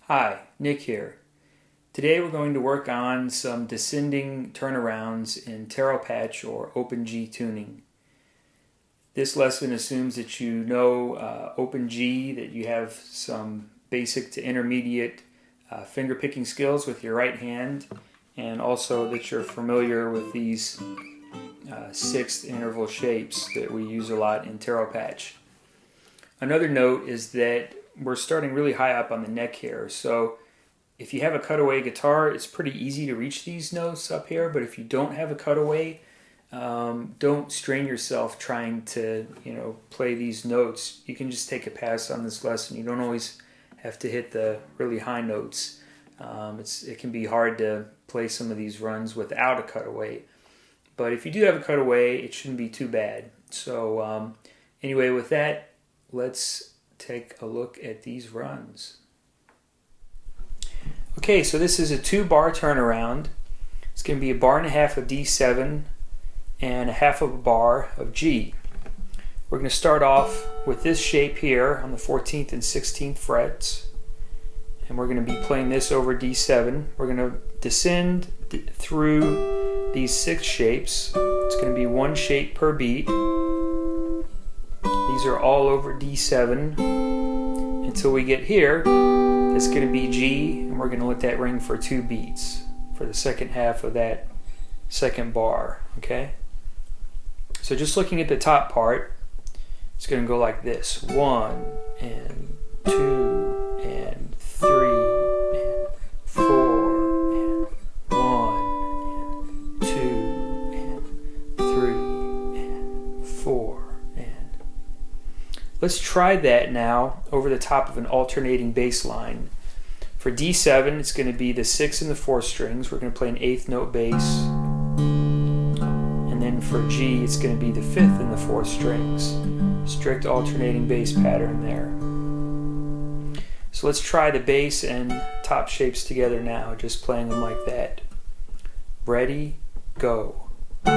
Hi, Nick here. Today we're going to work on some descending turnarounds in Taro Patch or open G tuning. This lesson assumes that you know open G, that you have some basic to intermediate finger picking skills with your right hand, and also that you're familiar with these sixth interval shapes that we use a lot in Taro Patch. Another note is that we're starting really high up on the neck here, so if you have a cutaway guitar, it's pretty easy to reach these notes up here, but if you don't have a cutaway, don't strain yourself trying to play these notes. You can just take a pass on this lesson. You don't always have to hit the really high notes. It can be hard to play some of these runs without a cutaway, but if you do have a cutaway, it shouldn't be too bad. So anyway, with that, let's take a look at these runs. Okay, so this is a 2-bar turnaround. It's going to be a bar and a half of D7 and a half of a bar of G. We're going to start off with this shape here on the 14th and 16th frets, and we're going to be playing this over D7. We're going to descend through these 6 shapes. It's going to be 1 shape per beat. These are all over D7 until we get here. It's going to be G, and we're going to let that ring for 2 beats for the second half of that second bar. Okay? So just looking at the top part, it's going to go like this: 1 and 2 and 3 and 4 and 1 and 2 and 3 and 4. Let's try that now over the top of an alternating bass line. For D7, it's going to be the 6th and the 4th strings. We're going to play an 8th note bass. And then for G, it's going to be the 5th and the 4th strings. Strict alternating bass pattern there. So let's try the bass and top shapes together now, just playing them like that. Ready, go. 1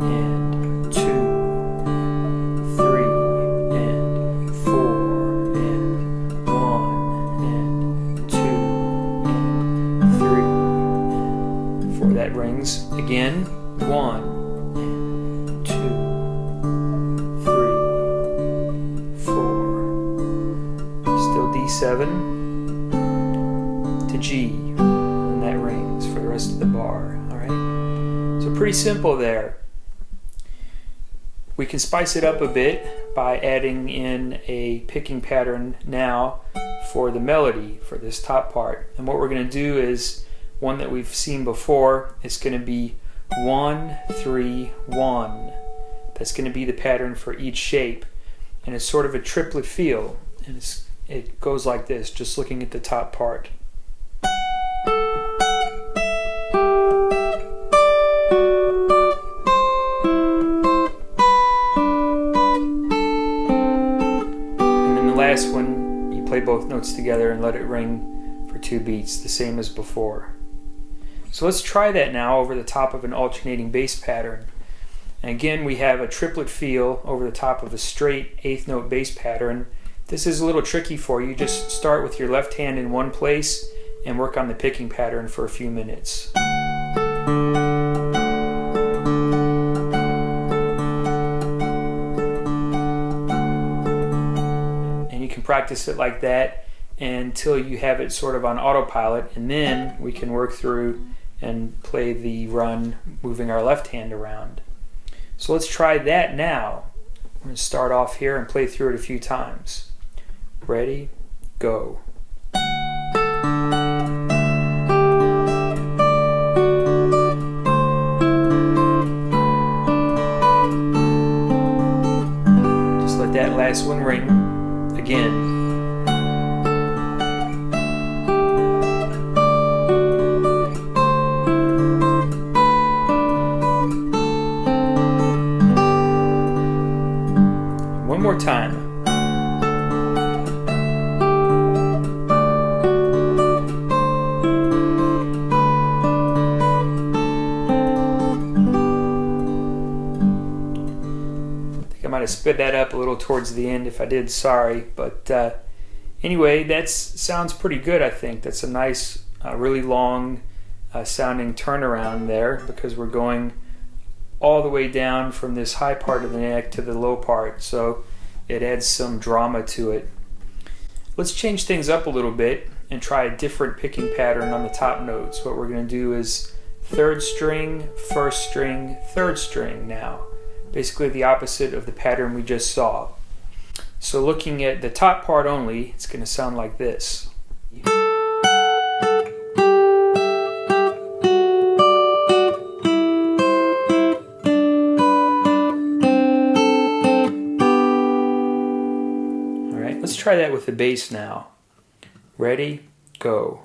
and 2. That rings again. 1 and 2, 3, 4. Still D7 to G, and that rings for the rest of the bar. All right. So pretty simple there. We can spice it up a bit by adding in a picking pattern now for the melody for this top part. And what we're going to do is one that we've seen before. It's going to be 1, 3, 1. That's going to be the pattern for each shape, and it's sort of a triplet feel, and it goes like this, just looking at the top part. And then the last one, you play both notes together and let it ring for 2 beats, the same as before. So let's try that now over the top of an alternating bass pattern. And again, we have a triplet feel over the top of a straight 8th note bass pattern. This is a little tricky for you. Just start with your left hand in one place and work on the picking pattern for a few minutes. And you can practice it like that until you have it sort of on autopilot, and then we can work through and play the run moving our left hand around. So let's try that now. I'm going to start off here and play through it a few times. Ready, go. Just let that last one ring again. One more time. I think I might have sped that up a little towards the end. If I did, sorry. But Anyway, that sounds pretty good, I think. That's a nice, really long sounding turnaround there, because we're going all the way down from this high part of the neck to the low part, so it adds some drama to it. Let's change things up a little bit and try a different picking pattern on the top notes. What we're going to do is 3rd string, 1st string, 3rd string now. Basically the opposite of the pattern we just saw. So looking at the top part only, it's going to sound like this. Alright, let's try that with the bass now. Ready, go.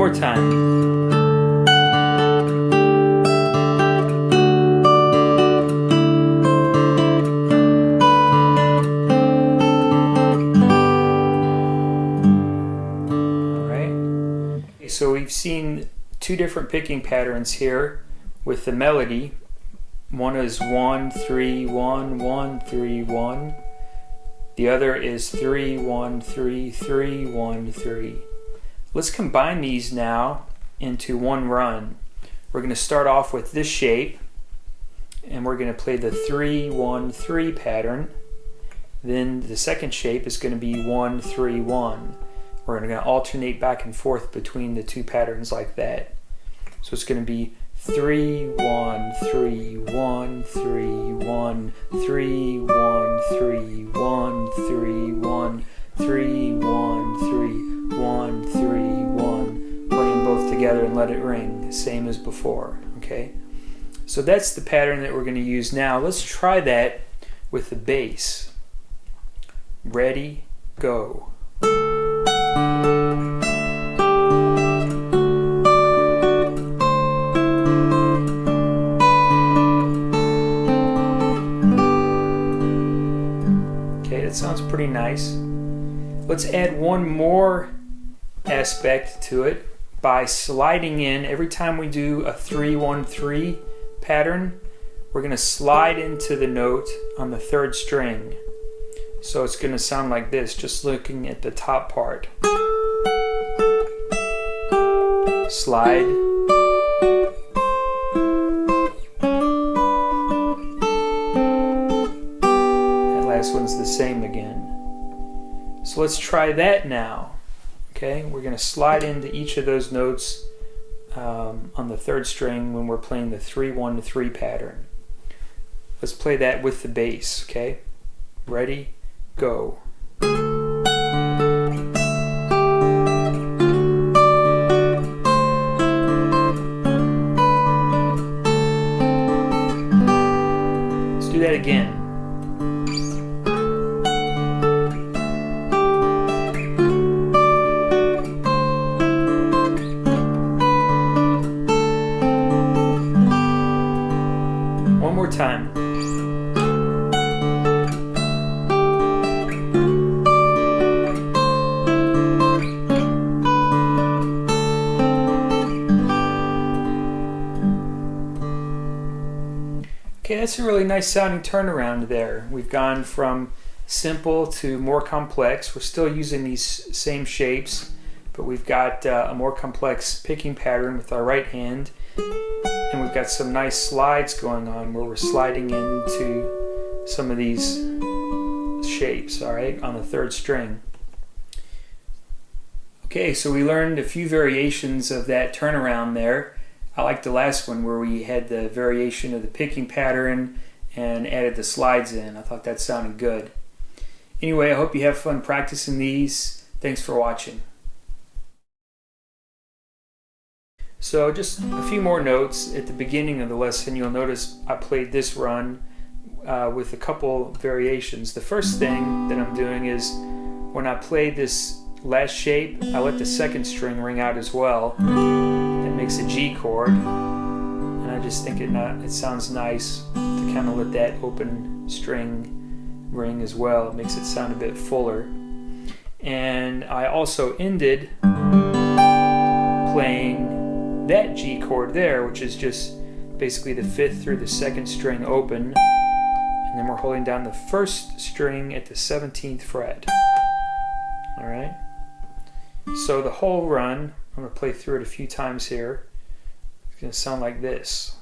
Time. Alright, so we've seen 2 different picking patterns here with the melody. One is 1 3 1 1 3 1. The other is 3 1 3 3 1 3. Let's combine these now into one run. We're going to start off with this shape, and we're going to play the 3 1 3 pattern. Then the second shape is going to be 1 3 1. We're going to alternate back and forth between the 2 patterns like that. So it's going to be 3 1 3 1 3 1 3 1 3 1 3 1 3 1 3 1 3 1, playing both together and let it ring, same as before. Okay, so that's the pattern that we're going to use now. Let's try that with the bass. Ready, go. Okay, that sounds pretty nice. Let's add one more aspect to it by sliding in. Every time we do a 3 1 3 pattern, we're going to slide into the note on the 3rd string. So it's going to sound like this, just looking at the top part. Slide. That last one's the same again. So let's try that now. Okay, we're going to slide into each of those notes on the 3rd string when we're playing the 3 1 3 pattern. Let's play that with the bass. Okay, ready, go. Let's do that again. One more time. Okay, that's a really nice sounding turnaround there. We've gone from simple to more complex. We're still using these same shapes, but we've got a more complex picking pattern with our right hand. And we've got some nice slides going on where we're sliding into some of these shapes, all right, on the 3rd string. Okay, so we learned a few variations of that turnaround there. I like the last one where we had the variation of the picking pattern and added the slides in. I thought that sounded good. Anyway, I hope you have fun practicing these. Thanks for watching. So just a few more notes. At the beginning of the lesson, you'll notice I played this run with a couple variations. The first thing that I'm doing is when I play this last shape, I let the 2nd string ring out as well. That makes a G chord. just think it sounds nice to kind of let that open string ring as well. It makes it sound a bit fuller. And I also ended playing that G chord there, which is just basically the 5th through the 2nd string open, and then we're holding down the 1st string at the 17th fret. Alright, so the whole run, I'm going to play through it a few times here. It's going to sound like this.